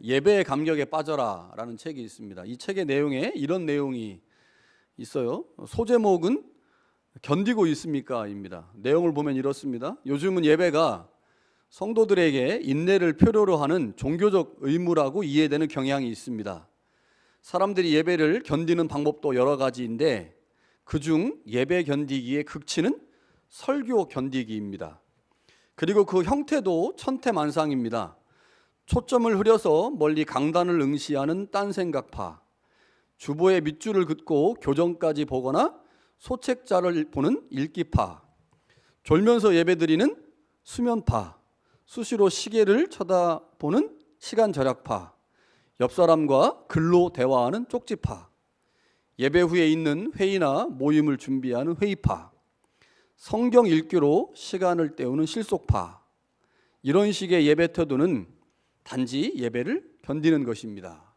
예배의 감격에 빠져라 라는 책이 있습니다. 이 책의 내용에 이런 내용이 있어요. 소제목은 견디고 있습니까? 입니다. 내용을 보면 이렇습니다. 요즘은 예배가 성도들에게 인내를 필요로 하는 종교적 의무라고 이해되는 경향이 있습니다. 사람들이 예배를 견디는 방법도 여러 가지인데 그중 예배 견디기의 극치는 설교 견디기입니다. 그리고 그 형태도 천태만상입니다. 초점을 흐려서 멀리 강단을 응시하는 딴생각파, 주보에 밑줄을 긋고 교정까지 보거나 소책자를 보는 읽기파, 졸면서 예배드리는 수면파, 수시로 시계를 쳐다보는 시간절약파, 옆사람과 글로 대화하는 쪽지파, 예배 후에 있는 회의나 모임을 준비하는 회의파, 성경 읽기로 시간을 때우는 실속파, 이런 식의 예배 태도는 단지 예배를 견디는 것입니다.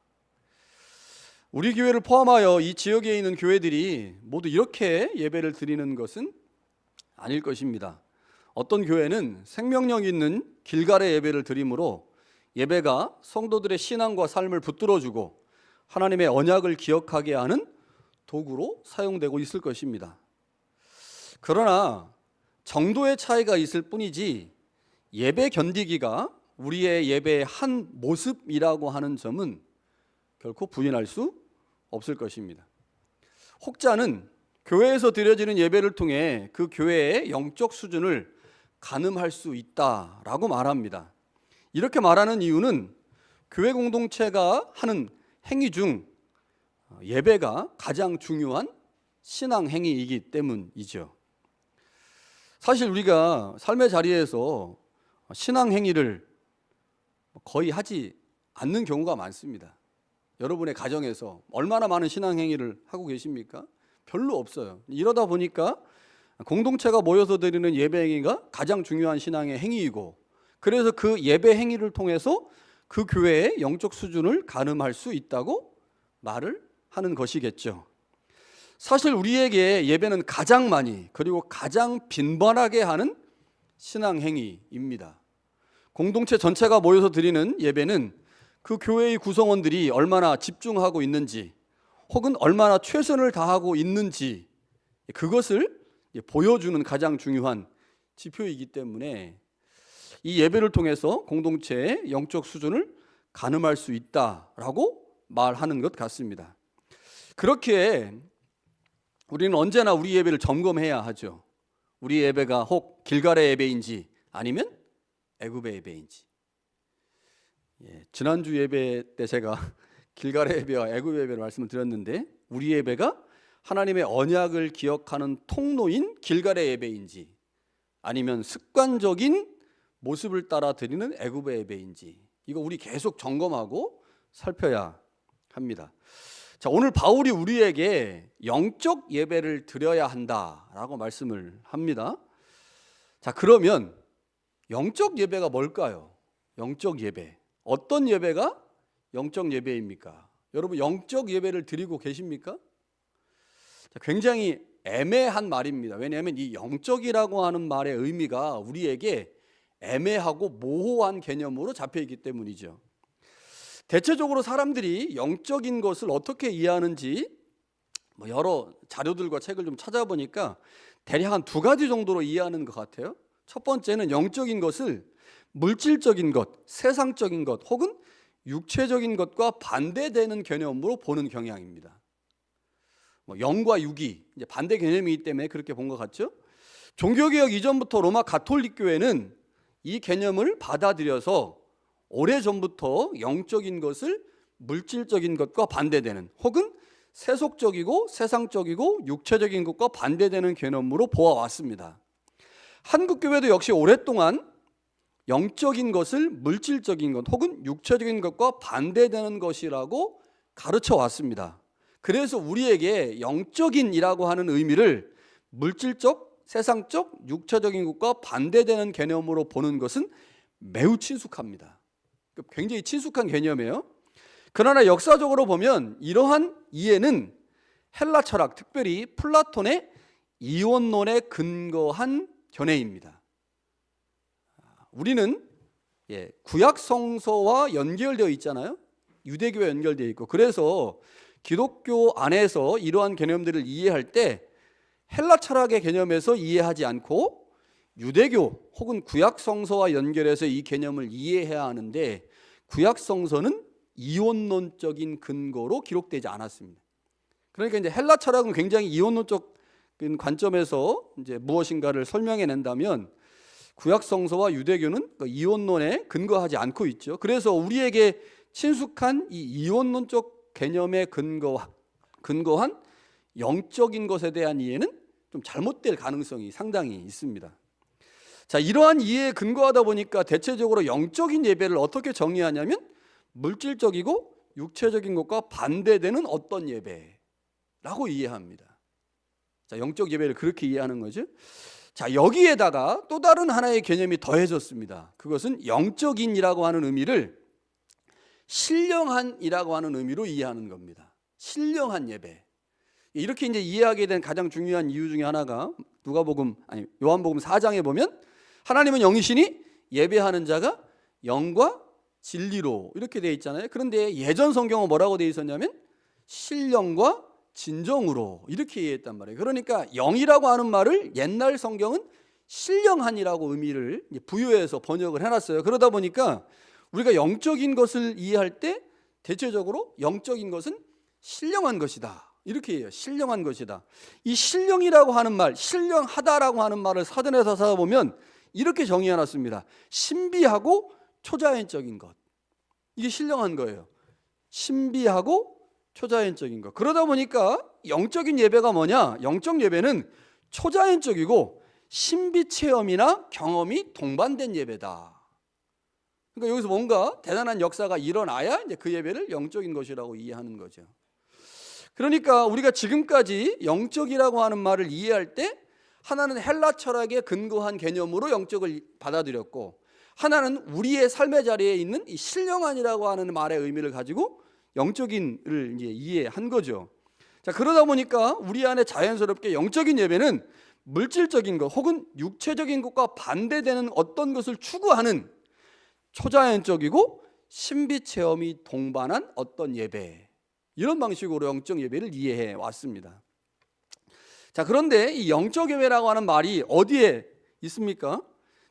우리 교회를 포함하여 이 지역에 있는 교회들이 모두 이렇게 예배를 드리는 것은 아닐 것입니다. 어떤 교회는 생명력 있는 길갈의 예배를 드림으로 예배가 성도들의 신앙과 삶을 붙들어주고 하나님의 언약을 기억하게 하는 도구로 사용되고 있을 것입니다. 그러나 정도의 차이가 있을 뿐이지 예배 견디기가 우리의 예배의 한 모습이라고 하는 점은 결코 부인할 수 없을 것입니다. 혹자는 교회에서 드려지는 예배를 통해 그 교회의 영적 수준을 가늠할 수 있다라고 말합니다. 이렇게 말하는 이유는 교회 공동체가 하는 행위 중 예배가 가장 중요한 신앙 행위이기 때문이죠. 사실 우리가 삶의 자리에서 신앙 행위를 거의 하지 않는 경우가 많습니다. 여러분의 가정에서 얼마나 많은 신앙 행위를 하고 계십니까? 별로 없어요. 이러다 보니까 공동체가 모여서 드리는 예배 행위가 가장 중요한 신앙의 행위이고, 그래서 그 예배 행위를 통해서 그 교회의 영적 수준을 가늠할 수 있다고 말을 하는 것이겠죠. 사실 우리에게 예배는 가장 많이 그리고 가장 빈번하게 하는 신앙 행위입니다. 공동체 전체가 모여서 드리는 예배는 그 교회의 구성원들이 얼마나 집중하고 있는지 혹은 얼마나 최선을 다하고 있는지 그것을 보여주는 가장 중요한 지표이기 때문에 이 예배를 통해서 공동체의 영적 수준을 가늠할 수 있다라고 말하는 것 같습니다. 그렇게 우리는 언제나 우리 예배를 점검해야 하죠. 우리 예배가 혹 길갈의 예배인지 아니면 애굽의 예배인지. 지난주 예배 때 제가 길갈의 예배와 애굽의 예배를 말씀을 드렸는데 우리 예배가 하나님의 언약을 기억하는 통로인 길갈의 예배인지 아니면 습관적인 모습을 따라 드리는 애굽의 예배인지 이거 우리 계속 점검하고 살펴야 합니다. 자, 오늘 바울이 우리에게 영적 예배를 드려야 한다라고 말씀을 합니다. 자, 그러면 영적 예배가 뭘까요? 영적 예배. 어떤 예배가 영적 예배입니까? 여러분 영적 예배를 드리고 계십니까? 자, 굉장히 애매한 말입니다. 왜냐하면 이 영적이라고 하는 말의 의미가 우리에게 애매하고 모호한 개념으로 잡혀있기 때문이죠. 대체적으로 사람들이 영적인 것을 어떻게 이해하는지 여러 자료들과 책을 좀 찾아보니까 대략 한 두 가지 정도로 이해하는 것 같아요. 첫 번째는 영적인 것을 물질적인 것, 세상적인 것 혹은 육체적인 것과 반대되는 개념으로 보는 경향입니다. 영과 육이 이제 반대 개념이기 때문에 그렇게 본 것 같죠. 종교개혁 이전부터 로마 가톨릭 교회는 이 개념을 받아들여서 오래전부터 영적인 것을 물질적인 것과 반대되는 혹은 세속적이고 세상적이고 육체적인 것과 반대되는 개념으로 보아왔습니다. 한국교회도 역시 오랫동안 영적인 것을 물질적인 것 혹은 육체적인 것과 반대되는 것이라고 가르쳐 왔습니다. 그래서 우리에게 영적인이라고 하는 의미를 물질적, 세상적, 육체적인 것과 반대되는 개념으로 보는 것은 매우 친숙합니다. 굉장히 친숙한 개념이에요. 그러나 역사적으로 보면 이러한 이해는 헬라 철학, 특별히 플라톤의 이원론에 근거한 견해입니다. 우리는 구약 성서와 연결되어 있잖아요. 유대교와 연결되어 있고, 그래서 기독교 안에서 이러한 개념들을 이해할 때 헬라 철학의 개념에서 이해하지 않고 유대교 혹은 구약 성서와 연결해서 이 개념을 이해해야 하는데, 구약 성서는 이원론적인 근거로 기록되지 않았습니다. 그러니까 이제 헬라 철학은 굉장히 이원론적 관점에서 이제 무엇인가를 설명해 낸다면, 구약 성서와 유대교는 이원론에 근거하지 않고 있죠. 그래서 우리에게 친숙한 이 이원론적 개념에 근거한 영적인 것에 대한 이해는 좀 잘못될 가능성이 상당히 있습니다. 자, 이러한 이해에 근거하다 보니까 대체적으로 영적인 예배를 어떻게 정의하냐면, 물질적이고 육체적인 것과 반대되는 어떤 예배라고 이해합니다. 자, 영적 예배를 그렇게 이해하는 거죠. 자, 여기에다가 또 다른 하나의 개념이 더해졌습니다. 그것은 영적인이라고 하는 의미를 신령한이라고 하는 의미로 이해하는 겁니다. 신령한 예배. 이렇게 이제 이해하게 된 가장 중요한 이유 중에 하나가 요한복음 4장에 보면, 하나님은 영이시니 예배하는 자가 영과 진리로 이렇게 되어 있잖아요. 그런데 예전 성경은 뭐라고 되어 있었냐면 신령과 진정으로 이렇게 이해했단 말이에요. 그러니까 영이라고 하는 말을 옛날 성경은 신령한이라고 의미를 부여해서 번역을 해놨어요. 그러다 보니까 우리가 영적인 것을 이해할 때 대체적으로 영적인 것은 신령한 것이다 이렇게 해요. 신령한 것이다. 이 신령이라고 하는 말, 신령하다라고 하는 말을 사전에서 찾아보면 이렇게 정의해놨습니다. 신비하고 초자연적인 것, 이게 신령한 거예요. 신비하고 초자연적인 것. 그러다 보니까 영적인 예배가 뭐냐? 영적 예배는 초자연적이고 신비 체험이나 경험이 동반된 예배다. 그러니까 여기서 뭔가 대단한 역사가 일어나야 이제 그 예배를 영적인 것이라고 이해하는 거죠. 그러니까 우리가 지금까지 영적이라고 하는 말을 이해할 때 하나는 헬라 철학에 근거한 개념으로 영적을 받아들였고, 하나는 우리의 삶의 자리에 있는 이 신령한이라고 하는 말의 의미를 가지고 영적인을 이제 이해한 거죠. 자, 그러다 보니까 우리 안에 자연스럽게 영적인 예배는 물질적인 것 혹은 육체적인 것과 반대되는 어떤 것을 추구하는 초자연적이고 신비 체험이 동반한 어떤 예배, 이런 방식으로 영적 예배를 이해해 왔습니다. 자, 그런데 이 영적 예배라고 하는 말이 어디에 있습니까?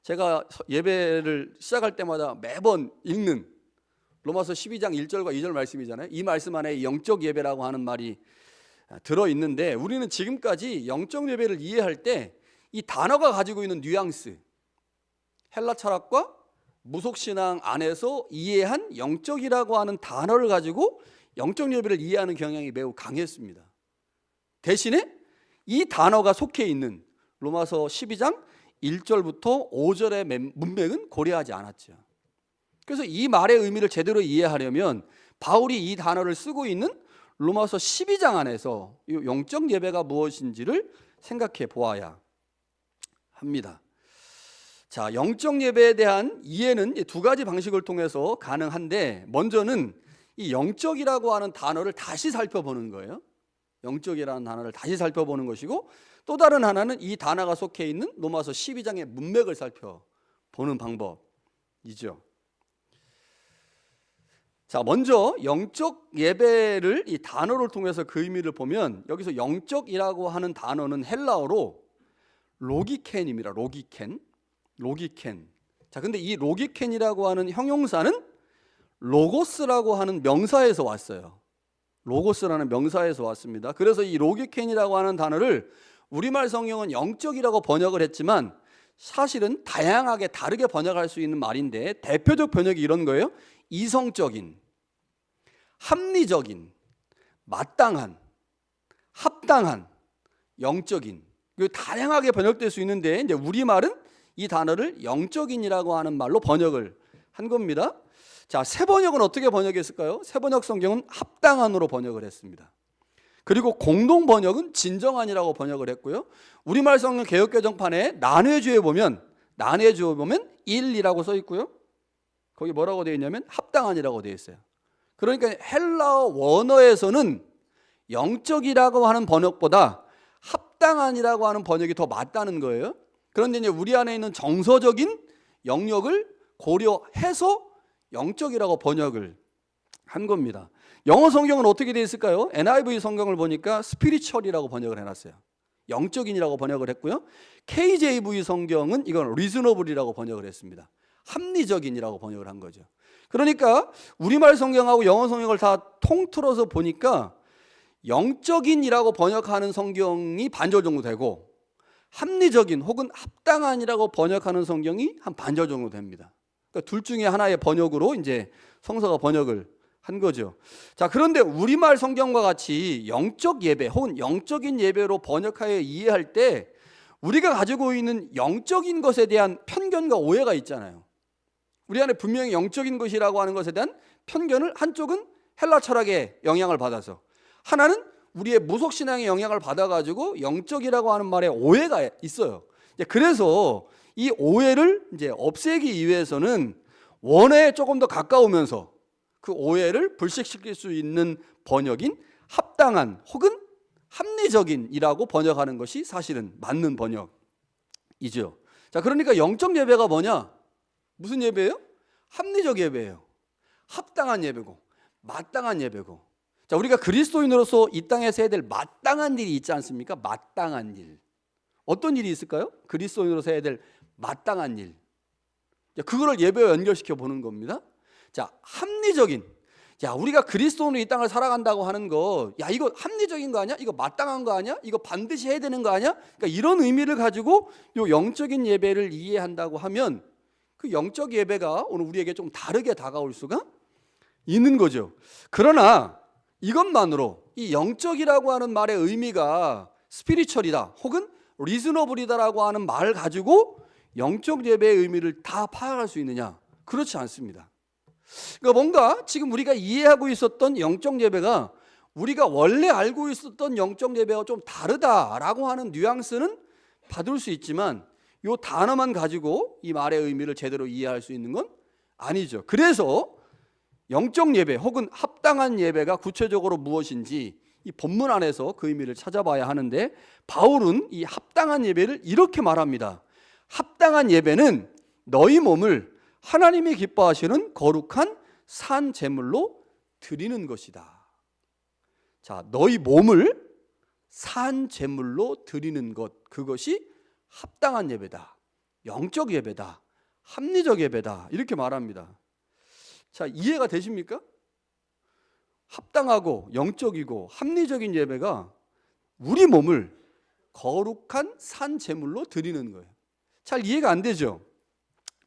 제가 예배를 시작할 때마다 매번 읽는 로마서 12장 1절과 2절 말씀이잖아요. 이 말씀 안에 영적 예배라고 하는 말이 들어있는데, 우리는 지금까지 영적 예배를 이해할 때 이 단어가 가지고 있는 뉘앙스, 헬라 철학과 무속신앙 안에서 이해한 영적이라고 하는 단어를 가지고 영적 예배를 이해하는 경향이 매우 강했습니다. 대신에 이 단어가 속해 있는 로마서 12장 1절부터 5절의 문맥은 고려하지 않았죠. 그래서 이 말의 의미를 제대로 이해하려면 바울이 이 단어를 쓰고 있는 로마서 12장 안에서 이 영적 예배가 무엇인지를 생각해 보아야 합니다. 자, 영적 예배에 대한 이해는 두 가지 방식을 통해서 가능한데, 먼저는 이 영적이라고 하는 단어를 다시 살펴보는 거예요. 영적이라는 단어를 다시 살펴보는 것이고, 또 다른 하나는 이 단어가 속해 있는 로마서 12장의 문맥을 살펴보는 방법이죠. 자, 먼저 영적 예배를 이 단어를 통해서 그 의미를 보면, 여기서 영적이라고 하는 단어는 헬라어로 로기켄입니다. 로기켄. 자, 근데 이 로기켄이라고 하는 형용사는 로고스라고 하는 명사에서 왔어요. 로고스라는 명사에서 왔습니다. 그래서 이 로기켄이라고 하는 단어를 우리말 성경은 영적이라고 번역을 했지만 사실은 다양하게 다르게 번역할 수 있는 말인데, 대표적 번역이 이런 거예요. 이성적인, 합리적인, 마땅한, 합당한, 영적인, 다양하게 번역될 수 있는데, 이제 우리말은 이 단어를 영적인이라고 하는 말로 번역을 한 겁니다. 자, 새 번역은 어떻게 번역했을까요? 새 번역 성경은 합당한으로 번역을 했습니다. 그리고 공동 번역은 진정한이라고 번역을 했고요. 우리말 성경 개역개정판에 난해주에 보면 1이라고 써 있고요. 거기 뭐라고 되어 있냐면 합당한이라고 되어 있어요. 그러니까 헬라어 원어에서는 영적이라고 하는 번역보다 합당한이라고 하는 번역이 더 맞다는 거예요. 그런데 이제 우리 안에 있는 정서적인 영역을 고려해서 영적이라고 번역을 한 겁니다. 영어 성경은 어떻게 되어 있을까요? NIV 성경을 보니까 스피리추얼이라고 번역을 해놨어요. 영적인이라고 번역을 했고요. KJV 성경은 이건 리즈너블이라고 번역을 했습니다. 합리적인이라고 번역을 한 거죠. 그러니까 우리말 성경하고 영어 성경을 다 통틀어서 보니까 영적인이라고 번역하는 성경이 반절 정도 되고 합리적인 혹은 합당한이라고 번역하는 성경이 한 반절 정도 됩니다. 그러니까 둘 중에 하나의 번역으로 이제 성서가 번역을 한 거죠. 자, 그런데 우리말 성경과 같이 영적 예배 혹은 영적인 예배로 번역하여 이해할 때 우리가 가지고 있는 영적인 것에 대한 편견과 오해가 있잖아요. 우리 안에 분명히 영적인 것이라고 하는 것에 대한 편견을 한쪽은 헬라 철학의 영향을 받아서 하나는 우리의 무속신앙의 영향을 받아가지고 영적이라고 하는 말에 오해가 있어요. 그래서 이 오해를 이제 없애기 위해서는 원어에 조금 더 가까우면서 그 오해를 불식시킬 수 있는 번역인 합당한 혹은 합리적인이라고 번역하는 것이 사실은 맞는 번역이죠. 자, 그러니까 영적 예배가 뭐냐? 무슨 예배예요? 합리적 예배예요. 합당한 예배고 마땅한 예배고. 자, 우리가 그리스도인으로서 이 땅에서 해야 될 마땅한 일이 있지 않습니까? 마땅한 일. 어떤 일이 있을까요? 그리스도인으로서 해야 될 마땅한 일. 그거를 예배와 연결시켜 보는 겁니다. 자, 합리적인. 야, 우리가 그리스도인으로 이 땅을 살아간다고 하는 거, 야, 이거 합리적인 거 아니야? 이거 마땅한 거 아니야? 이거 반드시 해야 되는 거 아니야? 그러니까 이런 의미를 가지고 요 영적인 예배를 이해한다고 하면 그 영적 예배가 오늘 우리에게 좀 다르게 다가올 수가 있는 거죠. 그러나 이것만으로 이 영적이라고 하는 말의 의미가 스피리추얼이다 혹은 리즈너블이다라고 하는 말을 가지고 영적 예배의 의미를 다 파악할 수 있느냐? 그렇지 않습니다. 그러니까 뭔가 지금 우리가 이해하고 있었던 영적 예배가 우리가 원래 알고 있었던 영적 예배와 좀 다르다라고 하는 뉘앙스는 받을 수 있지만 이 단어만 가지고 이 말의 의미를 제대로 이해할 수 있는 건 아니죠. 그래서 영적 예배 혹은 합당한 예배가 구체적으로 무엇인지 이 본문 안에서 그 의미를 찾아봐야 하는데 바울은 이 합당한 예배를 이렇게 말합니다. 합당한 예배는 너희 몸을 하나님이 기뻐하시는 거룩한 산 제물로 드리는 것이다. 자, 너희 몸을 산 제물로 드리는 것, 그것이 합당한 예배다. 영적 예배다. 합리적 예배다. 이렇게 말합니다. 자, 이해가 되십니까? 합당하고 영적이고 합리적인 예배가 우리 몸을 거룩한 산 제물로 드리는 거예요. 잘 이해가 안 되죠?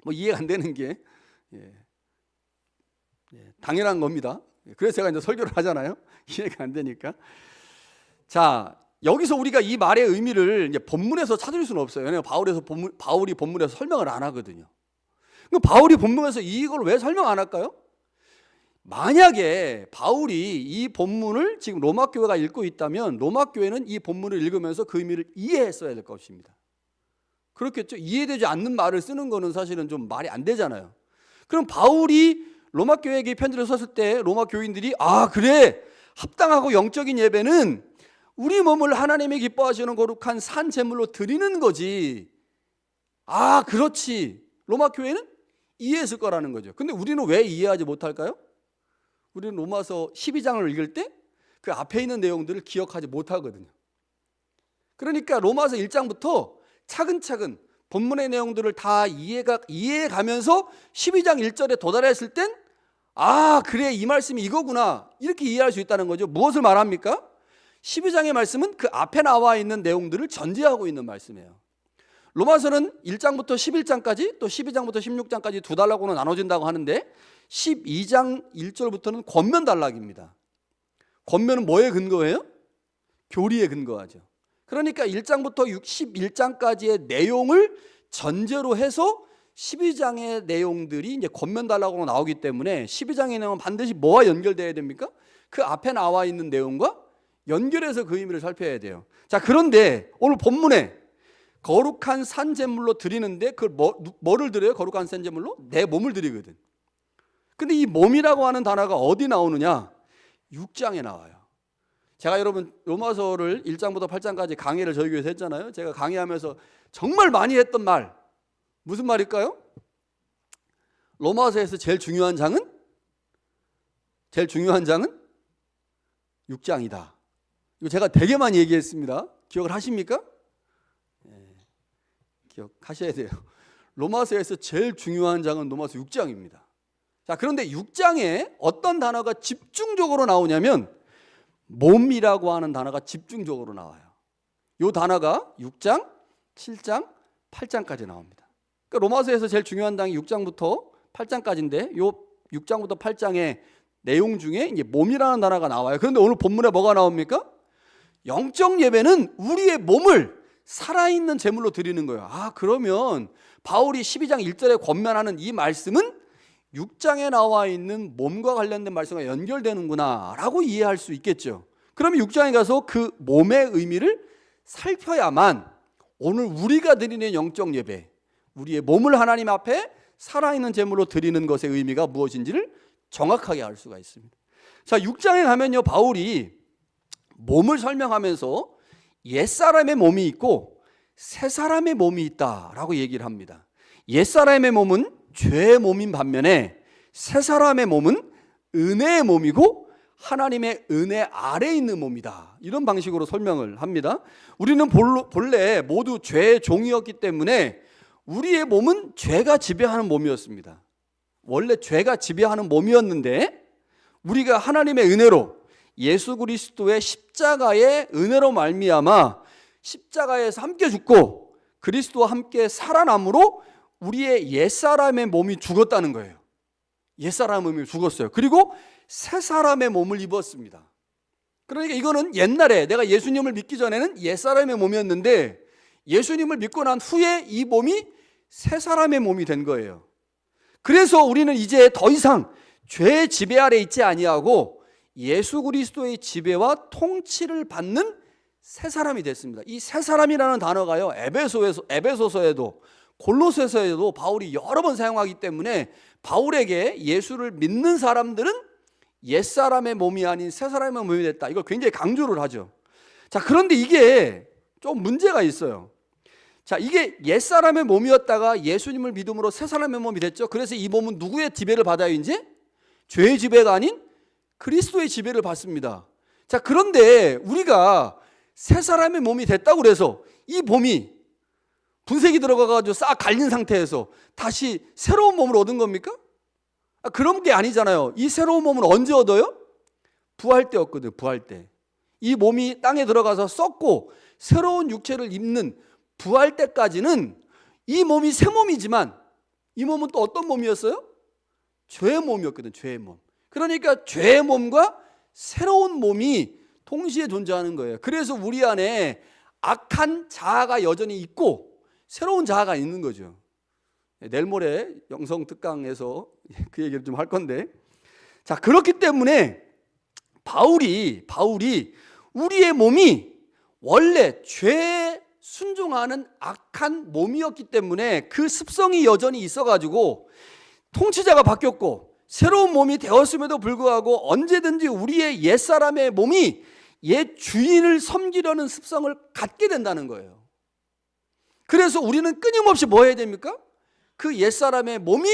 뭐 이해가 안 되는 게 당연한 겁니다. 그래서 제가 이제 설교를 하잖아요. 이해가 안 되니까. 자, 여기서 우리가 이 말의 의미를 이제 본문에서 찾을 수는 없어요. 왜냐하면 바울이 본문에서 설명을 안 하거든요. 그럼 바울이 본문에서 이걸 왜 설명 안 할까요? 만약에 바울이 이 본문을 지금 로마 교회가 읽고 있다면 로마 교회는 이 본문을 읽으면서 그 의미를 이해했어야 될 것입니다. 그렇겠죠? 이해되지 않는 말을 쓰는 거는 사실은 좀 말이 안 되잖아요. 그럼 바울이 로마 교회에게 편지를 썼을 때 로마 교인들이 그래, 합당하고 영적인 예배는 우리 몸을 하나님이 기뻐하시는 거룩한 산 제물로 드리는 거지. 그렇지. 로마 교회는 이해했을 거라는 거죠. 근데 우리는 왜 이해하지 못할까요? 우리는 로마서 12장을 읽을 때 그 앞에 있는 내용들을 기억하지 못하거든요. 그러니까 로마서 1장부터 차근차근 본문의 내용들을 다 이해해가면서 12장 1절에 도달했을 땐 그래, 이 말씀이 이거구나, 이렇게 이해할 수 있다는 거죠. 무엇을 말합니까? 12장의 말씀은 그 앞에 나와 있는 내용들을 전제하고 있는 말씀이에요. 로마서는 1장부터 11장까지 또 12장부터 16장까지 두 단락으로 나눠진다고 하는데 12장 1절부터는 권면 단락입니다. 권면은 뭐에 근거해요? 교리에 근거하죠. 그러니까 1장부터 11장까지의 내용을 전제로 해서 12장의 내용들이 이제 권면 단락으로 나오기 때문에 12장의 내용은 반드시 뭐와 연결되어야 됩니까? 그 앞에 나와 있는 내용과 연결해서 그 의미를 살펴야 돼요. 자, 그런데 오늘 본문에 거룩한 산 제물로 드리는데 뭐를 드려요? 거룩한 산 제물로? 내 몸을 드리거든. 근데 이 몸이라고 하는 단어가 어디 나오느냐? 6장에 나와요. 제가 여러분 로마서를 1장부터 8장까지 강의를 저희 교회에서 했잖아요. 제가 강의하면서 정말 많이 했던 말, 무슨 말일까요? 로마서에서 제일 중요한 장은 6장이다. 이거 제가 되게 많이 얘기했습니다. 기억을 하십니까? 기억하셔야 돼요. 로마서에서 제일 중요한 장은 로마서 6장입니다. 자, 그런데 6장에 어떤 단어가 집중적으로 나오냐면 몸이라고 하는 단어가 집중적으로 나와요. 이 단어가 6장, 7장, 8장까지 나옵니다. 그러니까 로마서에서 제일 중요한 장이 6장부터 8장까지인데 이 6장부터 8장의 내용 중에 이제 몸이라는 단어가 나와요. 그런데 오늘 본문에 뭐가 나옵니까? 영적 예배는 우리의 몸을 살아있는 제물로 드리는 거예요. 그러면 바울이 12장 1절에 권면하는 이 말씀은 6장에 나와 있는 몸과 관련된 말씀과 연결되는구나 라고 이해할 수 있겠죠. 그러면 6장에 가서 그 몸의 의미를 살펴야만 오늘 우리가 드리는 영적 예배, 우리의 몸을 하나님 앞에 살아있는 제물로 드리는 것의 의미가 무엇인지를 정확하게 알 수가 있습니다. 자, 6장에 가면요, 바울이 몸을 설명하면서 옛사람의 몸이 있고 새사람의 몸이 있다라고 얘기를 합니다. 옛사람의 몸은 죄의 몸인 반면에 새사람의 몸은 은혜의 몸이고 하나님의 은혜 아래에 있는 몸이다. 이런 방식으로 설명을 합니다. 우리는 본래 모두 죄의 종이었기 때문에 우리의 몸은 죄가 지배하는 몸이었습니다. 원래 죄가 지배하는 몸이었는데 우리가 하나님의 은혜로 예수 그리스도의 십자가의 은혜로 말미암아 십자가에서 함께 죽고 그리스도와 함께 살아남으로 우리의 옛사람의 몸이 죽었다는 거예요. 옛사람의 몸이 죽었어요. 그리고 새사람의 몸을 입었습니다. 그러니까 이거는 옛날에 내가 예수님을 믿기 전에는 옛사람의 몸이었는데 예수님을 믿고 난 후에 이 몸이 새사람의 몸이 된 거예요. 그래서 우리는 이제 더 이상 죄의 지배 아래 있지 아니하고 예수 그리스도의 지배와 통치를 받는 새 사람이 됐습니다. 이 새 사람이라는 단어가요, 에베소서에도 골로새서에도 바울이 여러 번 사용하기 때문에 바울에게 예수를 믿는 사람들은 옛사람의 몸이 아닌 새 사람의 몸이 됐다. 이걸 굉장히 강조를 하죠. 자, 그런데 이게 좀 문제가 있어요. 자, 이게 옛사람의 몸이었다가 예수님을 믿음으로 새 사람의 몸이 됐죠. 그래서 이 몸은 누구의 지배를 받아요? 이제 죄의 지배가 아닌 그리스도의 지배를 받습니다. 자, 그런데 우리가 새 사람의 몸이 됐다고 그래서 이 몸이 분쇄기 들어가가지고 싹 갈린 상태에서 다시 새로운 몸을 얻은 겁니까? 그런 게 아니잖아요. 이 새로운 몸은 언제 얻어요? 부활 때 얻거든요. 부활 때. 이 몸이 땅에 들어가서 썩고 새로운 육체를 입는 부활 때까지는 이 몸이 새 몸이지만 이 몸은 또 어떤 몸이었어요? 죄의 몸이었거든요. 죄의 몸. 그러니까 죄의 몸과 새로운 몸이 동시에 존재하는 거예요. 그래서 우리 안에 악한 자아가 여전히 있고 새로운 자아가 있는 거죠. 내일 모레 영성 특강에서 그 얘기를 좀 할 건데, 자, 그렇기 때문에 바울이 우리의 몸이 원래 죄에 순종하는 악한 몸이었기 때문에 그 습성이 여전히 있어가지고 통치자가 바뀌었고 새로운 몸이 되었음에도 불구하고 언제든지 우리의 옛사람의 몸이 옛 주인을 섬기려는 습성을 갖게 된다는 거예요. 그래서 우리는 끊임없이 뭐 해야 됩니까? 그 옛사람의 몸이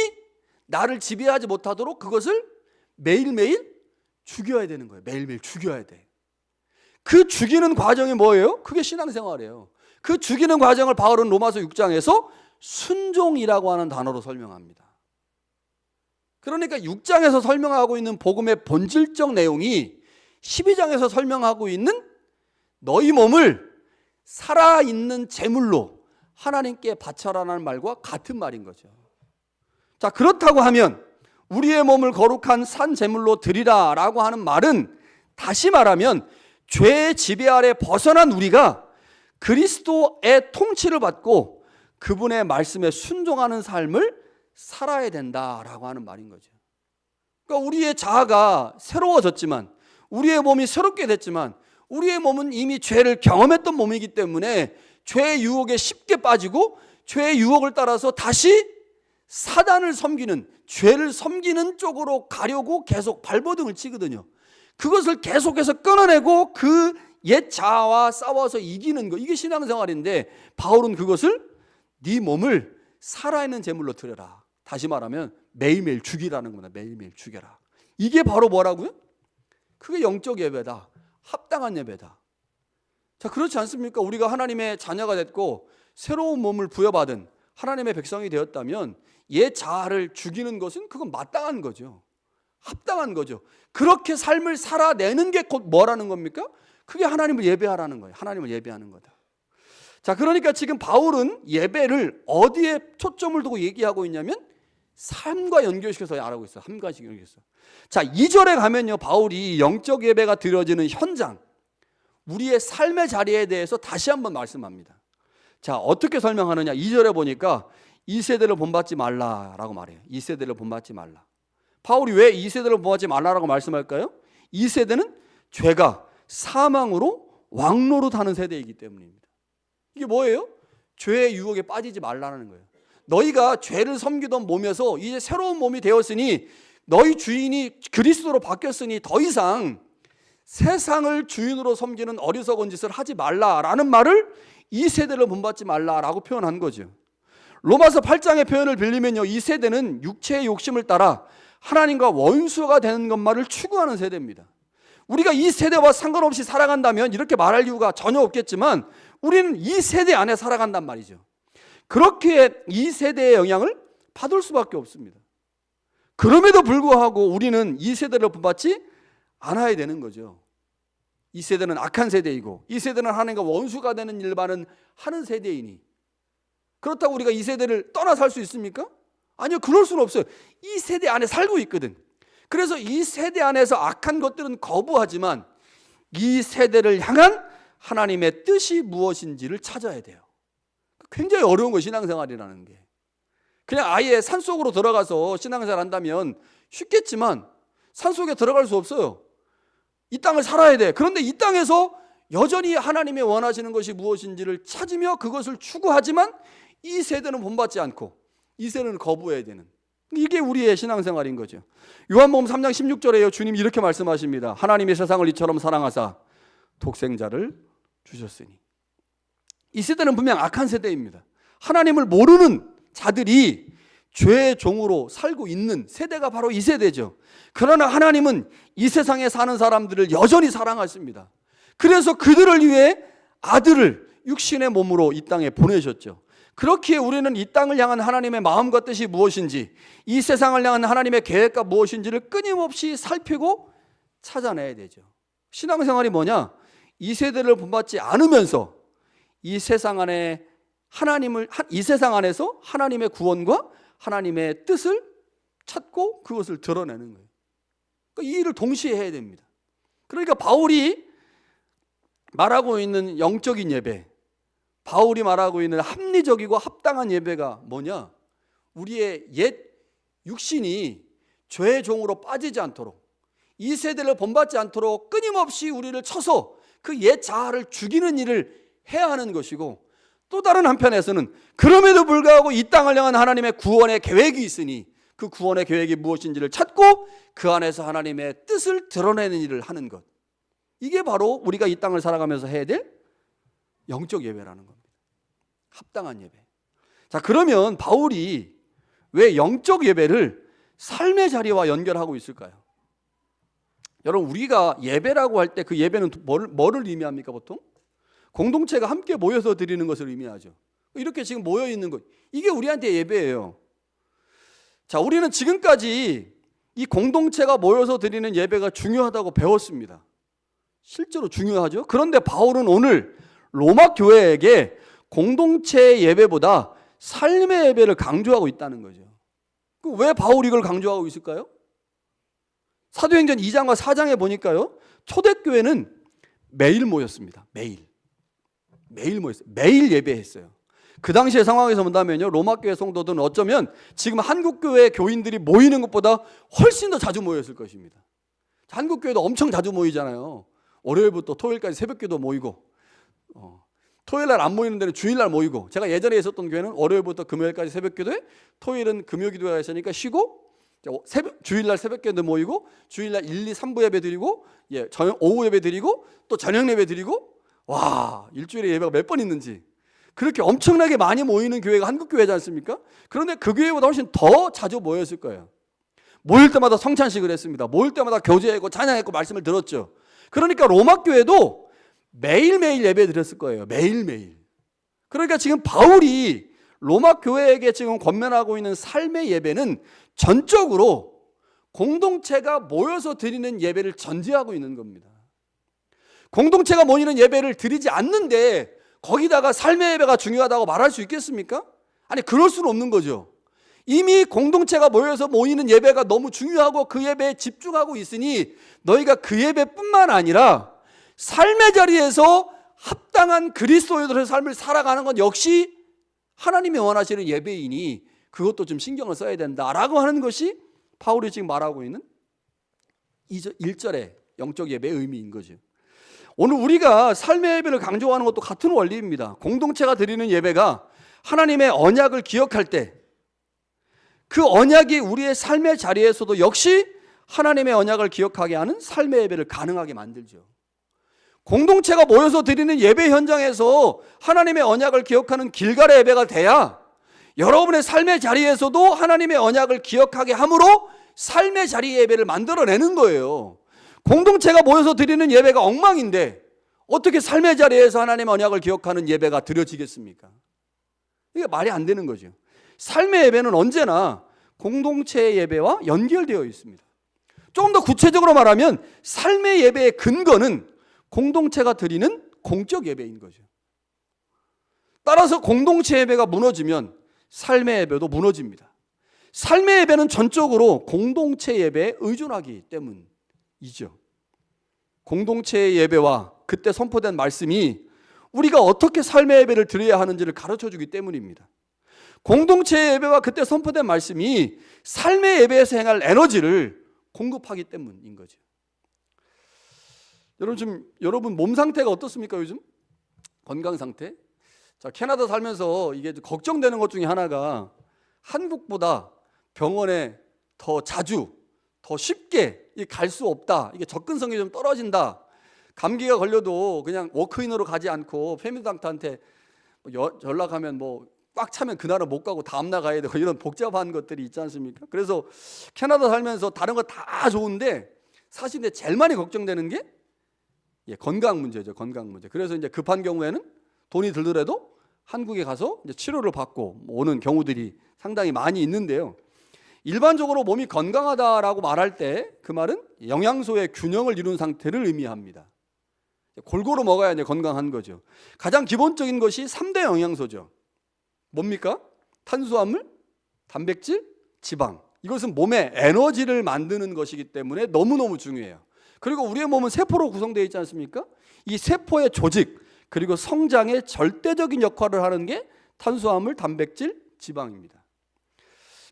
나를 지배하지 못하도록 그것을 매일매일 죽여야 되는 거예요. 매일매일 죽여야 돼. 그 죽이는 과정이 뭐예요? 그게 신앙생활이에요. 그 죽이는 과정을 바울은 로마서 6장에서 순종이라고 하는 단어로 설명합니다. 그러니까 6장에서 설명하고 있는 복음의 본질적 내용이 12장에서 설명하고 있는 너희 몸을 살아있는 제물로 하나님께 바쳐라라는 말과 같은 말인 거죠. 자, 그렇다고 하면 우리의 몸을 거룩한 산 제물로 드리라라고 하는 말은 다시 말하면 죄의 지배 아래 벗어난 우리가 그리스도의 통치를 받고 그분의 말씀에 순종하는 삶을 살아야 된다라고 하는 말인 거죠. 그러니까 우리의 자아가 새로워졌지만 우리의 몸이 새롭게 됐지만 우리의 몸은 이미 죄를 경험했던 몸이기 때문에 죄의 유혹에 쉽게 빠지고 죄의 유혹을 따라서 다시 사단을 섬기는, 죄를 섬기는 쪽으로 가려고 계속 발버둥을 치거든요. 그것을 계속해서 끊어내고 그 옛 자아와 싸워서 이기는 거, 이게 신앙생활인데 바울은 그것을 네 몸을 살아있는 제물로 드려라. 다시 말하면 매일매일 죽이라는 겁니다. 매일매일 죽여라. 이게 바로 뭐라고요? 그게 영적 예배다. 합당한 예배다. 자, 그렇지 않습니까? 우리가 하나님의 자녀가 됐고 새로운 몸을 부여받은 하나님의 백성이 되었다면 옛 자아를 죽이는 것은 그건 마땅한 거죠. 합당한 거죠. 그렇게 삶을 살아내는 게 곧 뭐라는 겁니까? 그게 하나님을 예배하라는 거예요. 하나님을 예배하는 거다. 자, 그러니까 지금 바울은 예배를 어디에 초점을 두고 얘기하고 있냐면 삶과 연결시켜서 말하고 있어요. 삶과 연결시켜서. 자, 2절에 가면요, 바울이 영적 예배가 드려지는 현장, 우리의 삶의 자리에 대해서 다시 한번 말씀합니다. 자, 어떻게 설명하느냐? 2절에 보니까 이 세대를 본받지 말라라고 말해요. 이 세대를 본받지 말라. 바울이 왜 이 세대를 본받지 말라라고 말씀할까요? 이 세대는 죄가 사망으로 왕노릇하는 세대이기 때문입니다. 이게 뭐예요? 죄의 유혹에 빠지지 말라는 거예요. 너희가 죄를 섬기던 몸에서 이제 새로운 몸이 되었으니 너희 주인이 그리스도로 바뀌었으니 더 이상 세상을 주인으로 섬기는 어리석은 짓을 하지 말라라는 말을 이 세대를 본받지 말라라고 표현한 거죠. 로마서 8장의 표현을 빌리면요, 이 세대는 육체의 욕심을 따라 하나님과 원수가 되는 것만을 추구하는 세대입니다. 우리가 이 세대와 상관없이 살아간다면 이렇게 말할 이유가 전혀 없겠지만 우리는 이 세대 안에 살아간단 말이죠. 그렇게 이 세대의 영향을 받을 수밖에 없습니다. 그럼에도 불구하고 우리는 이 세대를 본받지 않아야 되는 거죠. 이 세대는 악한 세대이고 이 세대는 하나님과 원수가 되는 일만은 하는 세대이니 그렇다고 우리가 이 세대를 떠나 살 수 있습니까? 아니요, 그럴 수는 없어요. 이 세대 안에 살고 있거든. 그래서 이 세대 안에서 악한 것들은 거부하지만 이 세대를 향한 하나님의 뜻이 무엇인지를 찾아야 돼요. 굉장히 어려운 거 신앙생활이라는 게. 그냥 아예 산속으로 들어가서 신앙생활 한다면 쉽겠지만 산속에 들어갈 수 없어요. 이 땅을 살아야 돼. 그런데 이 땅에서 여전히 하나님의 원하시는 것이 무엇인지를 찾으며 그것을 추구하지만 이 세대는 본받지 않고 이 세대는 거부해야 되는, 이게 우리의 신앙생활인 거죠. 요한복음 3장 16절에요, 주님이 이렇게 말씀하십니다. 하나님이 세상을 이처럼 사랑하사 독생자를 주셨으니. 이 세대는 분명 악한 세대입니다. 하나님을 모르는 자들이 죄의 종으로 살고 있는 세대가 바로 이 세대죠. 그러나 하나님은 이 세상에 사는 사람들을 여전히 사랑하십니다. 그래서 그들을 위해 아들을 육신의 몸으로 이 땅에 보내셨죠. 그렇기에 우리는 이 땅을 향한 하나님의 마음과 뜻이 무엇인지, 이 세상을 향한 하나님의 계획과 무엇인지를 끊임없이 살피고 찾아내야 되죠. 신앙생활이 뭐냐? 이 세대를 본받지 않으면서 이 세상 안에 이 세상 안에서 하나님의 구원과 하나님의 뜻을 찾고 그것을 드러내는 거예요. 그러니까 이 일을 동시에 해야 됩니다. 그러니까 바울이 말하고 있는 영적인 예배, 바울이 말하고 있는 합리적이고 합당한 예배가 뭐냐? 우리의 옛 육신이 죄의 종으로 빠지지 않도록, 이 세대를 본받지 않도록 끊임없이 우리를 쳐서 그 옛 자아를 죽이는 일을 해야 하는 것이고, 또 다른 한편에서는 그럼에도 불구하고 이 땅을 향한 하나님의 구원의 계획이 있으니 그 구원의 계획이 무엇인지를 찾고 그 안에서 하나님의 뜻을 드러내는 일을 하는 것, 이게 바로 우리가 이 땅을 살아가면서 해야 될 영적 예배라는 겁니다. 합당한 예배. 자, 그러면 바울이 왜 영적 예배를 삶의 자리와 연결하고 있을까요? 여러분, 우리가 예배라고 할 때 그 예배는 뭐를 의미합니까? 보통 공동체가 함께 모여서 드리는 것을 의미하죠. 이렇게 지금 모여 있는 것, 이게 우리한테 예배예요. 자, 우리는 지금까지 이 공동체가 모여서 드리는 예배가 중요하다고 배웠습니다. 실제로 중요하죠. 그런데 바울은 오늘 로마 교회에게 공동체 예배보다 삶의 예배를 강조하고 있다는 거죠. 왜 바울이 이걸 강조하고 있을까요? 사도행전 2장과 4장에 보니까요, 초대교회는 매일 모였습니다. 매일 모였어요. 매일 예배했어요. 그 당시의 상황에서 본다면요, 로마교회 성도들은 어쩌면 지금 한국교회 교인들이 모이는 것보다 훨씬 더 자주 모였을 것입니다. 한국교회도 엄청 자주 모이잖아요. 월요일부터 토요일까지 새벽기도 모이고, 토요일날 안 모이는 데는 주일날 모이고, 제가 예전에 있었던 교회는 월요일부터 금요일까지 새벽기도에, 토요일은 금요기도회가 있으니까 쉬고, 주일날 새벽기도 모이고, 주일날 1, 2, 3부 예배 드리고, 오후 예배 드리고, 또 저녁 예배 드리고, 와, 일주일에 예배가 몇 번 있는지. 그렇게 엄청나게 많이 모이는 교회가 한국교회지 않습니까? 그런데 그 교회보다 훨씬 더 자주 모였을 거예요. 모일 때마다 성찬식을 했습니다. 모일 때마다 교제했고 찬양했고 말씀을 들었죠. 그러니까 로마 교회도 매일매일 예배 드렸을 거예요. 매일매일. 그러니까 지금 바울이 로마 교회에게 지금 권면하고 있는 삶의 예배는 전적으로 공동체가 모여서 드리는 예배를 전제하고 있는 겁니다. 공동체가 모이는 예배를 드리지 않는데 거기다가 삶의 예배가 중요하다고 말할 수 있겠습니까? 아니, 그럴 수는 없는 거죠. 이미 공동체가 모여서 모이는 예배가 너무 중요하고 그 예배에 집중하고 있으니 너희가 그 예배뿐만 아니라 삶의 자리에서 합당한 그리스도인들의 삶을 살아가는 건 역시 하나님이 원하시는 예배이니 그것도 좀 신경을 써야 된다라고 하는 것이 바울이 지금 말하고 있는 1절의 영적 예배의 의미인 거죠. 오늘 우리가 삶의 예배를 강조하는 것도 같은 원리입니다. 공동체가 드리는 예배가 하나님의 언약을 기억할 때 그 언약이 우리의 삶의 자리에서도 역시 하나님의 언약을 기억하게 하는 삶의 예배를 가능하게 만들죠. 공동체가 모여서 드리는 예배 현장에서 하나님의 언약을 기억하는 길갈의 예배가 돼야 여러분의 삶의 자리에서도 하나님의 언약을 기억하게 함으로 삶의 자리 예배를 만들어내는 거예요. 공동체가 모여서 드리는 예배가 엉망인데 어떻게 삶의 자리에서 하나님의 언약을 기억하는 예배가 드려지겠습니까? 이게 말이 안 되는 거죠. 삶의 예배는 언제나 공동체의 예배와 연결되어 있습니다. 조금 더 구체적으로 말하면 삶의 예배의 근거는 공동체가 드리는 공적 예배인 거죠. 따라서 공동체 예배가 무너지면 삶의 예배도 무너집니다. 삶의 예배는 전적으로 공동체 예배에 의존하기 때문이죠. 공동체의 예배와 그때 선포된 말씀이 우리가 어떻게 삶의 예배를 드려야 하는지를 가르쳐주기 때문입니다. 공동체의 예배와 그때 선포된 말씀이 삶의 예배에서 행할 에너지를 공급하기 때문인 거죠. 여러분 몸 상태가 어떻습니까? 요즘 건강 상태? 자, 캐나다 살면서 이게 걱정되는 것 중에 하나가 한국보다 병원에 더 자주, 더 쉽게 갈 수 없다. 이게 접근성이 좀 떨어진다. 감기가 걸려도 그냥 워크인으로 가지 않고 패밀리 닥터한테 연락하면 꽉 차면 그날은 못 가고 다음날 가야 되고 이런 복잡한 것들이 있지 않습니까? 그래서 캐나다 살면서 다른 거 다 좋은데 사실 근데 제일 많이 걱정되는 게 건강 문제죠. 건강 문제. 그래서 이제 급한 경우에는 돈이 들더라도 한국에 가서 이제 치료를 받고 오는 경우들이 상당히 많이 있는데요. 일반적으로 몸이 건강하다라고 말할 때 그 말은 영양소의 균형을 이룬 상태를 의미합니다. 골고루 먹어야 이제 건강한 거죠. 가장 기본적인 것이 3대 영양소죠. 뭡니까? 탄수화물, 단백질, 지방. 이것은 몸에 에너지를 만드는 것이기 때문에 너무너무 중요해요. 그리고 우리의 몸은 세포로 구성되어 있지 않습니까? 이 세포의 조직 그리고 성장에 절대적인 역할을 하는 게 탄수화물, 단백질, 지방입니다.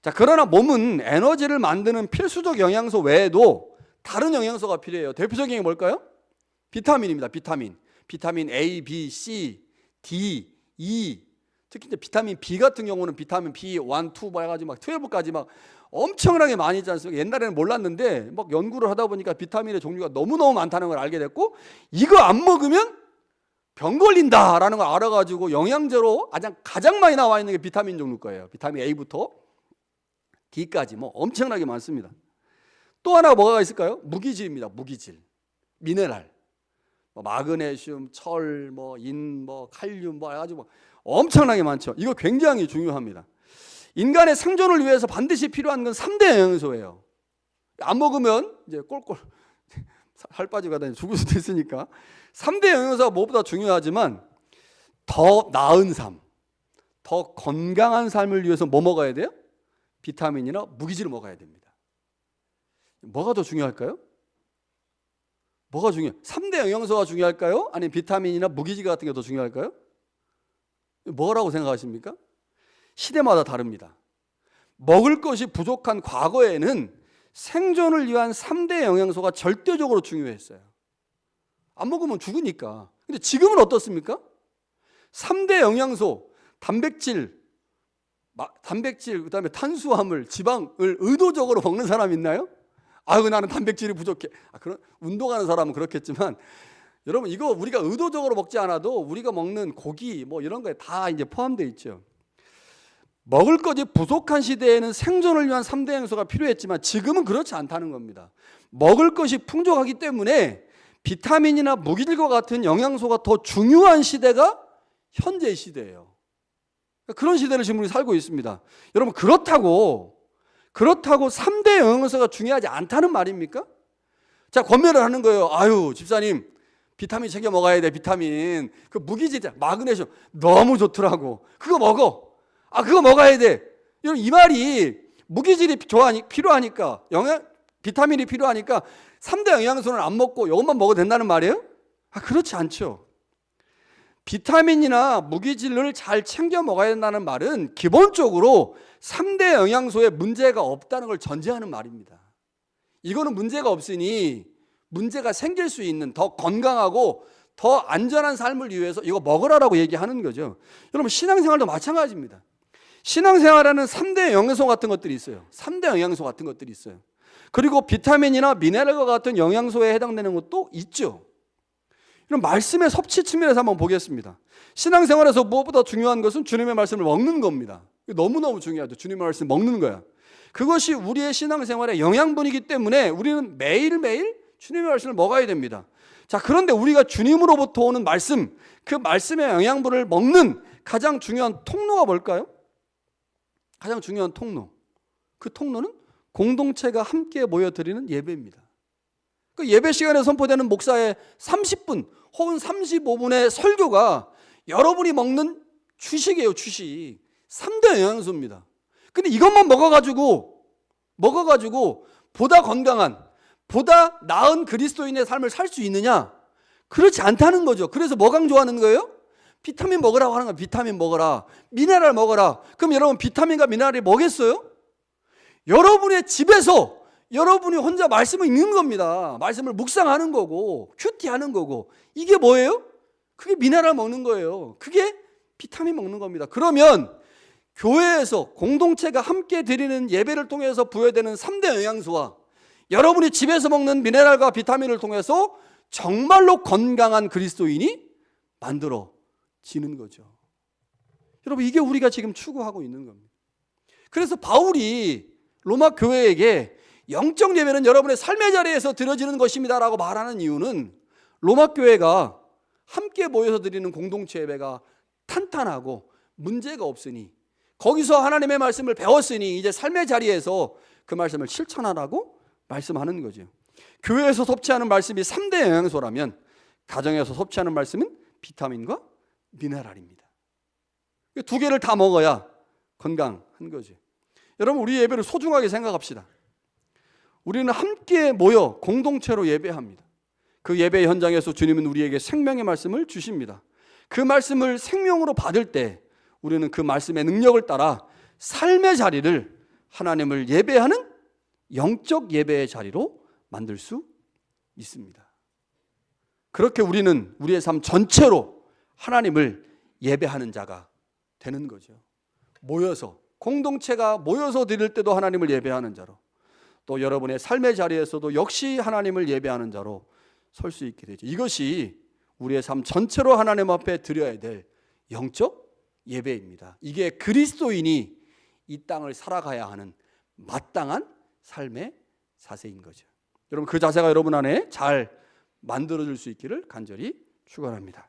자, 그러나 몸은 에너지를 만드는 필수적 영양소 외에도 다른 영양소가 필요해요. 대표적인 게 뭘까요? 비타민입니다. 비타민 A, B, C, D, E. 특히 이제 비타민 B 같은 경우는 비타민 B 1, 2 해가지고 막 12까지 막 엄청나게 많이 있지 않습니까? 옛날에는 몰랐는데 막 연구를 하다 보니까 비타민의 종류가 너무너무 많다는 걸 알게 됐고 이거 안 먹으면 병 걸린다라는 걸 알아가지고 영양제로 가장 많이 나와 있는 게 비타민 종류 거예요. 비타민 A부터 D까지 엄청나게 많습니다. 또 하나 뭐가 있을까요? 무기질입니다. 무기질, 미네랄, 마그네슘, 철, 인, 칼륨 해가지고 엄청나게 많죠. 이거 굉장히 중요합니다. 인간의 생존을 위해서 반드시 필요한 건 3대 영양소예요. 안 먹으면 이제 꼴꼴 살 빠지고 하다 죽을 수도 있으니까 3대 영양소가 무엇보다 중요하지만 더 나은 삶, 더 건강한 삶을 위해서 뭐 먹어야 돼요? 비타민이나 무기질을 먹어야 됩니다. 뭐가 더 중요할까요? 뭐가 중요해요? 3대 영양소가 중요할까요? 아니면 비타민이나 무기질 같은 게 더 중요할까요? 뭐라고 생각하십니까? 시대마다 다릅니다. 먹을 것이 부족한 과거에는 생존을 위한 3대 영양소가 절대적으로 중요했어요. 안 먹으면 죽으니까. 근데 지금은 어떻습니까? 3대 영양소, 단백질, 그다음에 탄수화물, 지방을 의도적으로 먹는 사람 있나요? 아유, 나는 단백질이 부족해. 그런 운동하는 사람은 그렇겠지만 여러분 이거 우리가 의도적으로 먹지 않아도 우리가 먹는 고기 뭐 이런 거에 다 이제 포함되어 있죠. 먹을 것이 부족한 시대에는 생존을 위한 3대 영양소가 필요했지만 지금은 그렇지 않다는 겁니다. 먹을 것이 풍족하기 때문에 비타민이나 무기질과 같은 영양소가 더 중요한 시대가 현재 시대예요. 그런 시대를 지금 우리 살고 있습니다. 여러분 그렇다고 3대 영양소가 중요하지 않다는 말입니까? 자, 권면을 하는 거예요. 아유, 집사님 비타민 챙겨 먹어야 돼. 비타민. 그 무기질, 마그네슘 너무 좋더라고. 그거 먹어. 그거 먹어야 돼. 여러분 이 말이 무기질이 필요하니까 비타민이 필요하니까 3대 영양소는 안 먹고 이것만 먹어도 된다는 말이에요? 그렇지 않죠. 비타민이나 무기질을 잘 챙겨 먹어야 된다는 말은 기본적으로 3대 영양소에 문제가 없다는 걸 전제하는 말입니다. 이거는 문제가 없으니 문제가 생길 수 있는 더 건강하고 더 안전한 삶을 위해서 이거 먹으라라고 얘기하는 거죠. 여러분 신앙생활도 마찬가지입니다. 신앙생활에는 3대 영양소 같은 것들이 있어요. 3대 영양소 같은 것들이 있어요. 그리고 비타민이나 미네랄과 같은 영양소에 해당되는 것도 있죠. 이런 말씀의 섭취 측면에서 한번 보겠습니다. 신앙생활에서 무엇보다 중요한 것은 주님의 말씀을 먹는 겁니다. 너무너무 중요하죠. 주님의 말씀 먹는 거야. 그것이 우리의 신앙생활의 영양분이기 때문에 우리는 매일매일 주님의 말씀을 먹어야 됩니다. 자, 그런데 우리가 주님으로부터 오는 말씀, 그 말씀의 영양분을 먹는 가장 중요한 통로가 뭘까요? 가장 중요한 통로. 그 통로는 공동체가 함께 모여드리는 예배입니다. 그 예배 시간에 선포되는 목사의 30분 혹은 35분의 설교가 여러분이 먹는 주식이에요. 주식. 3대 영양소입니다. 근데 이것만 먹어가지고 보다 건강한, 보다 나은 그리스도인의 삶을 살 수 있느냐? 그렇지 않다는 거죠. 그래서 뭐 강조하는 거예요? 비타민 먹으라고 하는 거예요. 비타민 먹어라. 미네랄 먹어라. 그럼 여러분 비타민과 미네랄이 뭐겠어요? 여러분의 집에서 여러분이 혼자 말씀을 읽는 겁니다. 말씀을 묵상하는 거고 큐티하는 거고 이게 뭐예요? 그게 미네랄 먹는 거예요. 그게 비타민 먹는 겁니다. 그러면 교회에서 공동체가 함께 드리는 예배를 통해서 부여되는 3대 영양소와 여러분이 집에서 먹는 미네랄과 비타민을 통해서 정말로 건강한 그리스도인이 만들어지는 거죠. 여러분 이게 우리가 지금 추구하고 있는 겁니다. 그래서 바울이 로마 교회에게 영적 예배는 여러분의 삶의 자리에서 드려지는 것입니다 라고 말하는 이유는 로마 교회가 함께 모여서 드리는 공동체 예배가 탄탄하고 문제가 없으니 거기서 하나님의 말씀을 배웠으니 이제 삶의 자리에서 그 말씀을 실천하라고 말씀하는 거죠. 교회에서 섭취하는 말씀이 3대 영양소라면 가정에서 섭취하는 말씀은 비타민과 미네랄입니다. 두 개를 다 먹어야 건강한 거죠. 여러분 우리 예배를 소중하게 생각합시다. 우리는 함께 모여 공동체로 예배합니다. 그 예배 현장에서 주님은 우리에게 생명의 말씀을 주십니다. 그 말씀을 생명으로 받을 때 우리는 그 말씀의 능력을 따라 삶의 자리를 하나님을 예배하는 영적 예배의 자리로 만들 수 있습니다. 그렇게 우리는 우리의 삶 전체로 하나님을 예배하는 자가 되는 거죠. 모여서 공동체가 모여서 드릴 때도 하나님을 예배하는 자로 또 여러분의 삶의 자리에서도 역시 하나님을 예배하는 자로 설 수 있게 되죠. 이것이 우리의 삶 전체로 하나님 앞에 드려야 될 영적 예배입니다. 이게 그리스도인이 이 땅을 살아가야 하는 마땅한 삶의 자세인 거죠. 여러분 그 자세가 여러분 안에 잘 만들어질 수 있기를 간절히 축원합니다.